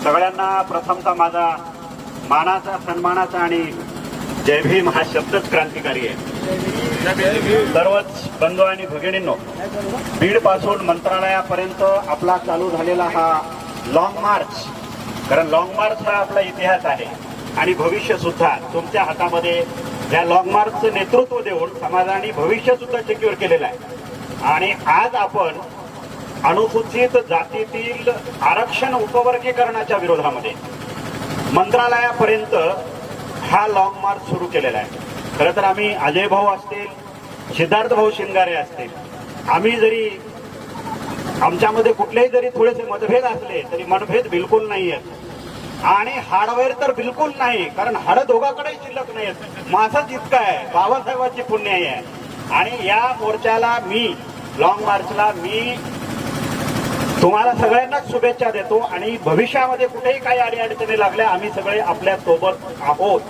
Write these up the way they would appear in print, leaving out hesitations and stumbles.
सगळ्यांना प्रथमतः माझा मानाचा सन्मानाचा आणि जय भीम हा शब्दच क्रांतिकारी आहे। सर्वच बंधू आणि भगिनींनो, बीड पासून मंत्रालयापर्यंत आपला चालू झालेला हा लॉंग मार्च, कारण लॉंग मार्च हा आपला इतिहास आहे आणि भविष्य सुद्धा तुमच्या हातामध्ये या लॉंग मार्चचं नेतृत्व देऊन समाजाने भविष्य सुद्धा सिक्युअर केलेलं आहे। आणि आज आपण अनुसूचित जातीतील आरक्षण उपवर्गीकरणाच्या विरोधामध्ये मंत्रालयापर्यंत हा लॉंग मार्च सुरू केलेला आहे। खरं तर आम्ही अजय भाऊ असतील, सिद्धार्थ भाऊ शिंगारे असतील, आम्ही जरी आमच्यामध्ये कुठलेही जरी थोडेसे मतभेद असले तरी मतभेद बिलकुल नाही आहेत आणि हाडवेर तर बिलकुल नाही, कारण हाड दोघांकडे शिल्लक नाही आहेत। माझंच इतकं आहे, बाबासाहेबांची पुण्याई आहे। आणि या मोर्चाला मी लॉंग मार्चला मी तुम्हाला सगळ्यांनाच शुभेच्छा देतो आणि भविष्यामध्ये कुठेही काही अडीअडचणी लागल्या आम्ही सगळे आपल्या सोबत आहोत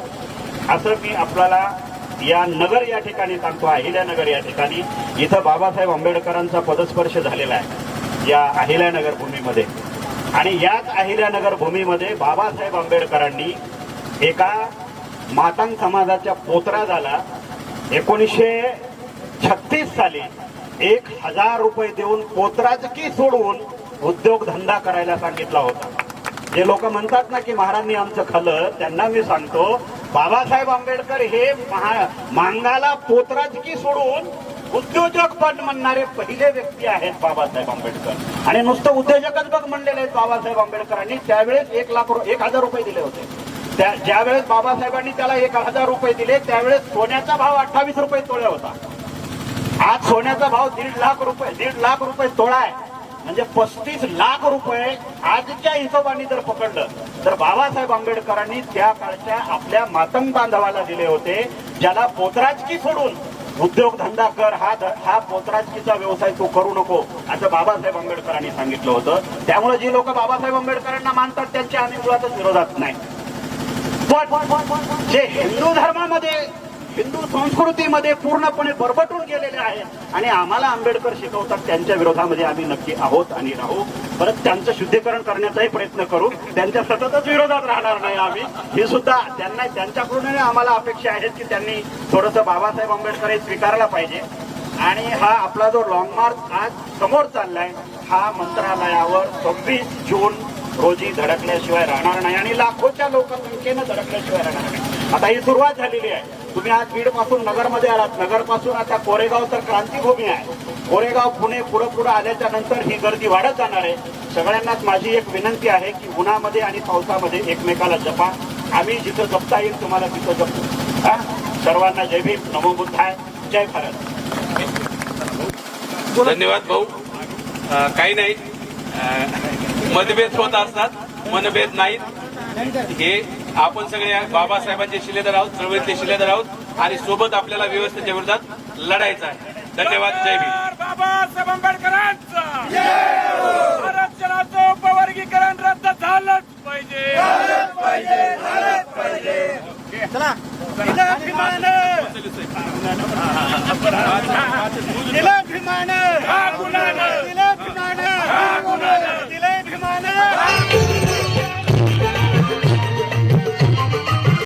असं मी आपल्याला या नगर या ठिकाणी सांगतो। अहिल्यानगर या ठिकाणी इथं बाबासाहेब आंबेडकरांचा पदस्पर्श झालेला आहे या अहिल्यानगर भूमीमध्ये। आणि याच अहिल्यानगर भूमीमध्ये बाबासाहेब आंबेडकरांनी एका मातंग समाजाच्या पोतरा झाला 1936 साली 1000 रुपये देऊन पोतराचकी सोडवून उद्योगधंदा करायला सांगितला होता। जे लोक म्हणतात ना की महाराजांनी आमचं खाल्लं, त्यांना मी सांगतो बाबासाहेब आंबेडकर हे मांगाला पोतराचकी सोडून उद्योजक पण म्हणणारे पहिले व्यक्ती आहेत बाबासाहेब आंबेडकर। आणि नुसतं उद्योजकच बघ म्हणलेले आहेत बाबासाहेब आंबेडकरांनी। त्यावेळेस 1,00,000 रुपये दिले होते। ज्यावेळेस बाबासाहेबांनी त्याला 1,000 रुपये दिले त्यावेळेस सोन्याचा भाव 28 रुपये तोळा होता। आज सोन्याचा भाव 1,50,000 रुपये तोळा आहे, म्हणजे 35 लाख रुपये आजच्या हिशोबाने जर पकडलं तर बाबासाहेब आंबेडकरांनी त्या काळच्या आपल्या मातंग बांधवाला दिले होते, ज्याला पोतराचकी सोडून उद्योगधंदा कर, हा पोतराचकीचा व्यवसाय तू करू नको असं बाबासाहेब आंबेडकरांनी सांगितलं होतं। त्यामुळे जी लोक बाबासाहेब आंबेडकरांना मानतात त्यांच्या आम्ही मुळातच विरोधात नाही। पण जे हिंदू धर्मामध्ये हिंदू संस्कृतीमध्ये पूर्णपणे बरबटून गेलेले आहेत आणि आम्हाला आंबेडकर शिकवतात त्यांच्या विरोधामध्ये आम्ही नक्की आहोत आणि राहू। परत त्यांचं शुद्धीकरण करण्याचाही प्रयत्न करू, त्यांच्या सततच विरोधात राहणार नाही आम्ही। ही सुद्धा त्यांच्याकडून आम्हाला अपेक्षा आहेत की त्यांनी थोडंसं बाबासाहेब आंबेडकर हे स्वीकारला पाहिजे। आणि हा आपला जो लॉंग मार्च आज समोर चाललाय हा मंत्रालयावर 26 जून रोजी धडकल्याशिवाय राहणार नाही आणि लाखोच्या लोकसंख्येनं धडकल्याशिवाय राहणार नाही। आता ही सुरुवात झालेली आहे। तुम्ही आज बीड पासून नगरमध्ये आलात, नगर पासून आता कोरेगाव तर क्रांतीभूमी आहे। कोरेगाव पुणे पुढे आल्याच्या नंतर ही गर्दी वाढत जाणार आहे। सगळ्यांनाच माझी एक विनंती आहे की उन्हामध्ये आणि पावसामध्ये एकमेकाला जपा। आम्ही जिथं जपता येईल तुम्हाला तिथं जपतो। सर्वांना जय भीम, नमो बुद्धाय, जय भारत। धन्यवाद भाऊ। काही नाही, मतभेद होत असतात, मनभेद नाहीत। हे आपण सगळे बाबासाहेबांचे शिलेदार आहोत, चळवळीतले शिलेदार आहोत आणि सोबत आपल्याला व्यवस्थेच्या विरोधात लढायचं आहे। धन्यवाद, जय भीम। बाबासाहेब आंबेडकरांचा आरक्षणाचं उपवर्गीकरण रद्द झालंच पाहिजे, चला